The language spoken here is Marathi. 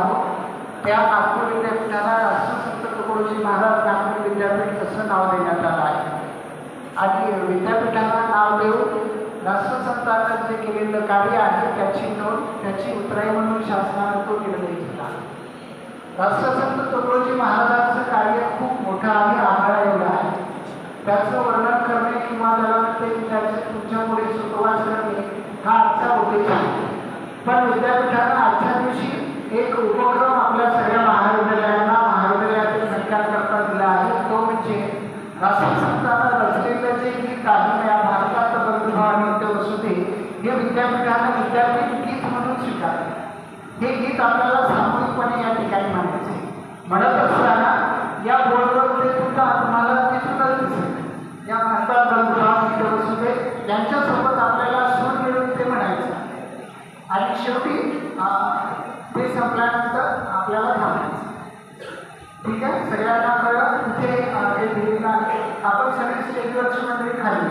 आहोत त्या नागपूर विद्यापीठाला राष्ट्रसंत तुकडोजी महाराज नागपूर विद्यापीठ असं नाव देण्यात आलं आहे। आणि विद्यापीठाला नाव देऊन राष्ट्रसंतांनी जे केलेलं कार्य आहे त्याची नोंद त्याची उतराई म्हणून शासनाने तो निर्णय घेतला। राष्ट्रसंत तुकडोजी महाराजांचं कार्य खूप मोठं आहे, आगळा एवढं आहे। त्याचं वर्णन करणे किंवा त्याचे तुमच्यापुढे सुतवाच करणे हा आजचा उद्देश आहे। पण विद्यापीठानं आजच्या दिवशी एक उपक्रम आपल्या सगळ्या महाविद्यालयातील घटकांकरता दिला आहे, तो म्हणजे राष्ट्रसंतांना रचलेलं जे गीत आहे या भारतात बंधुभाव नित्य वसुदे हे विद्यापीठानं विद्यापीठ गीत म्हणून स्वीकारले। हे गीत आपल्याला सामूहिकपणे या ठिकाणी म्हणायचे। म्हणत असताना या बोर्डवर ते सुद्धा तुम्हाला ते सुद्धा दिसेल, या भारतात बंधुभाव नित्य वसुदे यांच्यासोबत आपल्याला सूर मिळून ते म्हणायचं आणि शेवटी ते संपल्यानंतर आपल्याला थांबायचं। ठीक आहे, सगळ्यांना कळलं? तिथे आपण सगळे स्टेजवरची मंडळी खाली